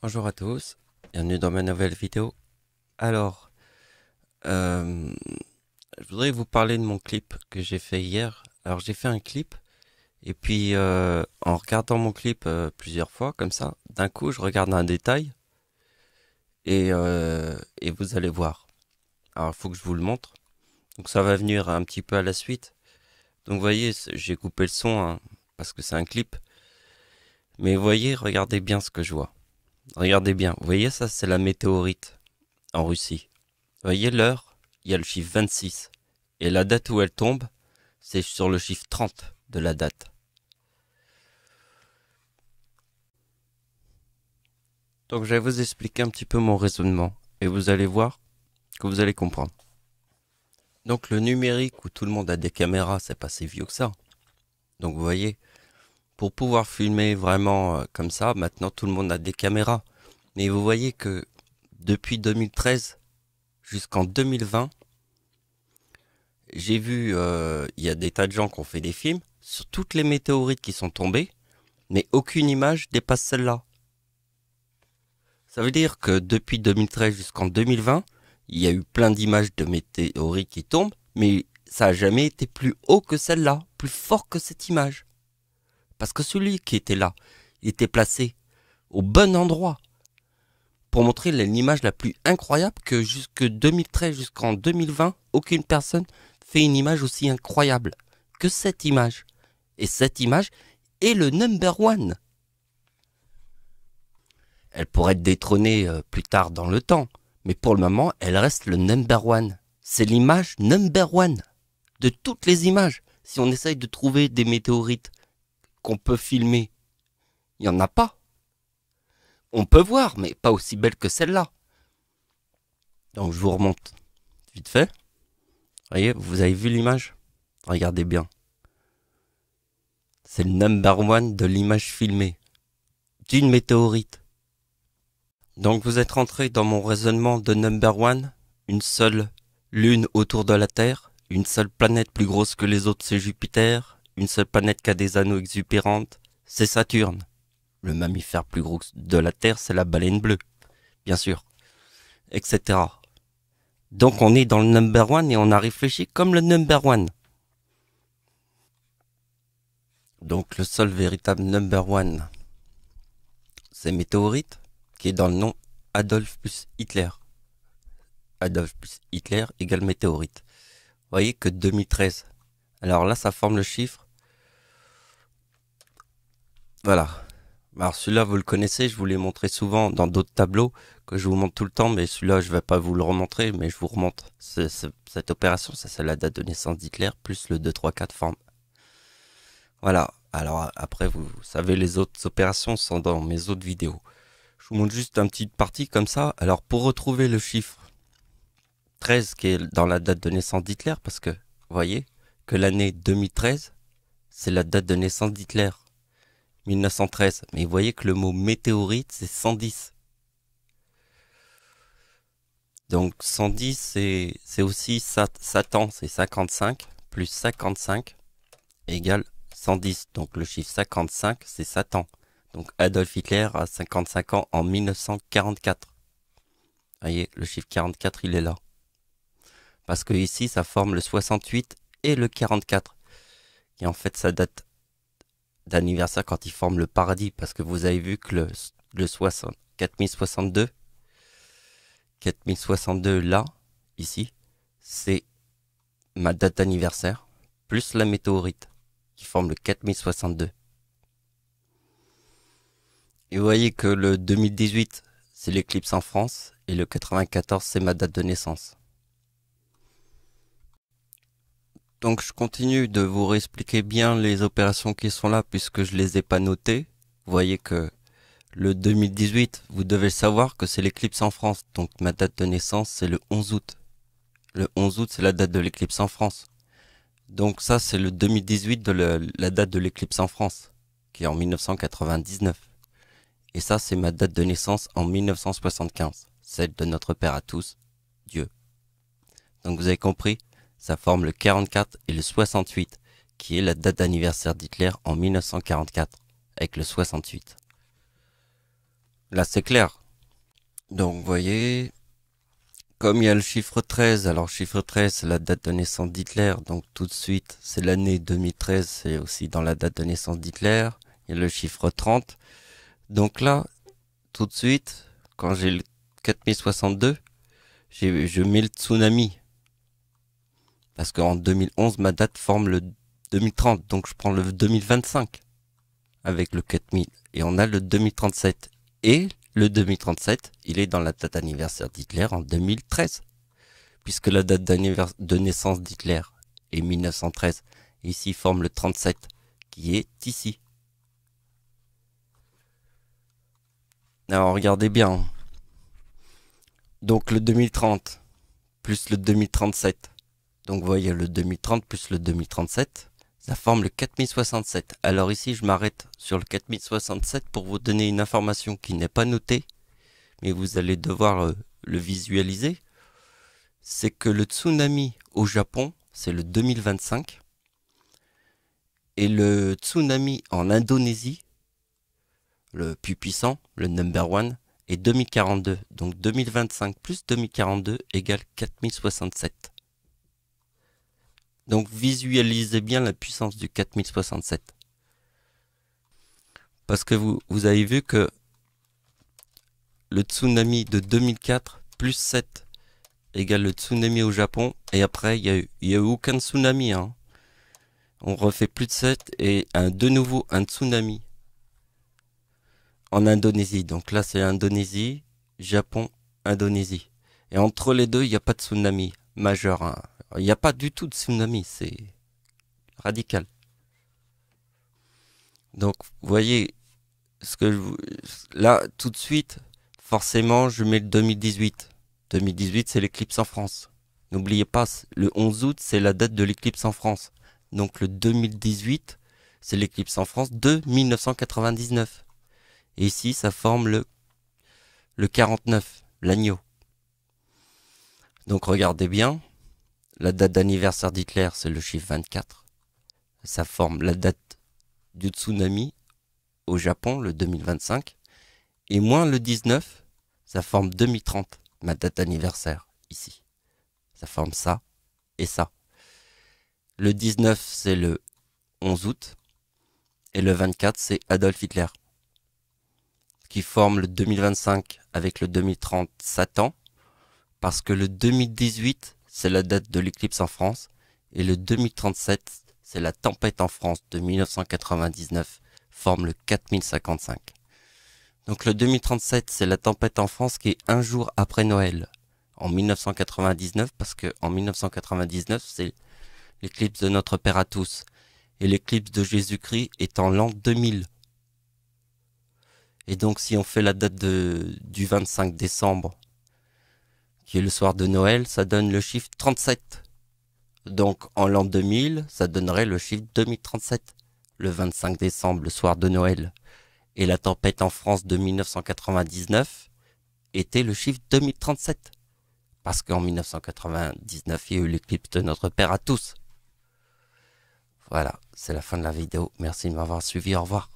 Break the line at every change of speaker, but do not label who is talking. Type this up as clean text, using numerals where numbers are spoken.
Bonjour à tous, bienvenue dans ma nouvelle vidéo. Alors, euh, je voudrais vous parler de mon clip que j'ai fait hier. Alors j'ai fait un clip et puis en regardant mon clip plusieurs fois comme ça, d'un coup je regarde un détail et vous allez voir. Alors il faut que je vous le montre. Donc ça va venir un petit peu à la suite. Donc vous voyez, j'ai coupé le son hein, parce que c'est un clip. Mais vous voyez, regardez bien ce que je vois. Regardez bien, vous voyez ça c'est la météorite en Russie. Vous voyez l'heure, il y a le chiffre 26. Et la date où elle tombe, c'est sur le chiffre 30 de la date. Donc je vais vous expliquer un petit peu mon raisonnement. Et vous allez voir que vous allez comprendre. Donc le numérique où tout le monde a des caméras, c'est pas si vieux que ça. Donc vous voyez, pour pouvoir filmer vraiment comme ça, maintenant tout le monde a des caméras. Mais vous voyez que depuis 2013 jusqu'en 2020, j'ai vu, il y a des tas de gens qui ont fait des films sur toutes les météorites qui sont tombées, mais aucune image dépasse celle-là. Ça veut dire que depuis 2013 jusqu'en 2020, il y a eu plein d'images de météorites qui tombent, mais ça n'a jamais été plus haut que celle-là, plus fort que cette image. Parce que celui qui était là, il était placé au bon endroit pour montrer l'image la plus incroyable que jusque 2013 jusqu'en 2020, aucune personne fait une image aussi incroyable que cette image. Et cette image est le number one. Elle pourrait être détrônée plus tard dans le temps, mais pour le moment, elle reste le number one. C'est l'image number one de toutes les images. Si on essaye de trouver des météorites qu'on peut filmer, il n'y en a pas. On peut voir, mais pas aussi belle que celle-là. Donc je vous remonte vite fait. Voyez, vous avez vu l'image? Regardez bien. C'est le number one de l'image filmée d'une météorite. Donc vous êtes rentré dans mon raisonnement de number one, une seule lune autour de la Terre, une seule planète plus grosse que les autres c'est Jupiter, une seule planète qui a des anneaux exubérantes, c'est Saturne. Le mammifère plus gros de la Terre c'est la baleine bleue, bien sûr, etc. Donc on est dans le number one et on a réfléchi comme le number one. Donc le seul véritable number one, c'est météorite, qui est dans le nom Adolf plus Hitler. Adolf plus Hitler égale météorite. Vous voyez que 2013. Alors là, ça forme le chiffre. Voilà. Alors celui-là, vous le connaissez, je vous l'ai montré souvent dans d'autres tableaux que je vous montre tout le temps, mais celui-là, je vais pas vous le remontrer, mais je vous remontre. Cette opération, ça c'est la date de naissance d'Hitler, plus le 2, 3, 4 forme. Voilà. Alors après, vous savez, les autres opérations sont dans mes autres vidéos. Je vous montre juste un petit partie comme ça. Alors pour retrouver le chiffre 13 qui est dans la date de naissance d'Hitler, parce que vous voyez que l'année 2013, c'est la date de naissance d'Hitler, 1913. Mais vous voyez que le mot météorite, c'est 110. Donc 110, c'est aussi Satan, c'est 55, plus 55 égale 110. Donc le chiffre 55, c'est Satan. Donc Adolf Hitler a 55 ans en 1944. Vous voyez, le chiffre 44, il est là. Parce que ici, ça forme le 68 et le 44, qui est en fait sa date d'anniversaire quand il forme le paradis. Parce que vous avez vu que le 4062, 4062 là, ici, c'est ma date d'anniversaire, plus la météorite, qui forme le 4062. Et vous voyez que le 2018, c'est l'éclipse en France, et le 94, c'est ma date de naissance. Donc je continue de vous réexpliquer bien les opérations qui sont là puisque je les ai pas notées. Vous voyez que le 2018, vous devez savoir que c'est l'éclipse en France. Donc ma date de naissance, c'est le 11 août. Le 11 août, c'est la date de l'éclipse en France. Donc ça, c'est le 2018 de la date de l'éclipse en France, qui est en 1999. Et ça, c'est ma date de naissance en 1975, celle de notre Père à tous, Dieu. Donc vous avez compris? Ça forme le 44 et le 68, qui est la date d'anniversaire d'Hitler en 1944, avec le 68. Là, c'est clair. Donc, vous voyez, comme il y a le chiffre 13, alors chiffre 13, c'est la date de naissance d'Hitler. Donc, tout de suite, c'est l'année 2013, c'est aussi dans la date de naissance d'Hitler. Il y a le chiffre 30. Donc là, tout de suite, quand j'ai le 4062, je mets le tsunami. Parce qu'en 2011, ma date forme le 2030. Donc, je prends le 2025 avec le 4000. Et on a le 2037. Et le 2037, il est dans la date anniversaire d'Hitler en 2013. Puisque la date de naissance d'Hitler est 1913. Et ici forme le 37, qui est ici. Alors regardez bien. Donc le 2030 plus le 2037. Donc vous voyez le 2030 plus le 2037. Ça forme le 4067. Alors ici, je m'arrête sur le 4067 pour vous donner une information qui n'est pas notée, mais vous allez devoir le visualiser. C'est que le tsunami au Japon, c'est le 2025. Et le tsunami en Indonésie, le plus puissant, le number one, est 2042. Donc 2025 plus 2042 égale 4067. Donc visualisez bien la puissance du 4067. Parce que vous avez vu que le tsunami de 2004 plus 7 égale le tsunami au Japon. Et après, il y a eu aucun tsunami. Hein. On refait plus de 7 et de nouveau un tsunami en Indonésie. Donc là, c'est Indonésie, Japon, Indonésie. Et entre les deux, il n'y a pas de tsunami majeur. Hein. Il n'y a pas du tout de tsunami. C'est radical. Donc, vous voyez, là, tout de suite, forcément, je mets le 2018. 2018, c'est l'éclipse en France. N'oubliez pas, le 11 août, c'est la date de l'éclipse en France. Donc le 2018, c'est l'éclipse en France de 1999. Et ici, ça forme le 49, l'agneau. Donc regardez bien, la date d'anniversaire d'Hitler, c'est le chiffre 24. Ça forme la date du tsunami au Japon, le 2025. Et moins le 19, ça forme 2030, ma date d'anniversaire, ici. Ça forme ça et ça. Le 19, c'est le 11 août. Et le 24, c'est Adolf Hitler. Qui forme le 2025 avec le 2030 Satan. Parce que le 2018, c'est la date de l'éclipse en France. Et le 2037, c'est la tempête en France de 1999. Forme le 4055. Donc le 2037, c'est la tempête en France qui est un jour après Noël. En 1999, parce que en 1999, c'est l'éclipse de notre Père à tous. Et l'éclipse de Jésus-Christ est en l'an 2000. Et donc si on fait la date du 25 décembre, qui est le soir de Noël, ça donne le chiffre 37. Donc en l'an 2000, ça donnerait le chiffre 2037, le 25 décembre, le soir de Noël. Et la tempête en France de 1999 était le chiffre 2037. Parce qu'en 1999, il y a eu l'éclipse de notre Père à tous. Voilà, c'est la fin de la vidéo. Merci de m'avoir suivi. Au revoir.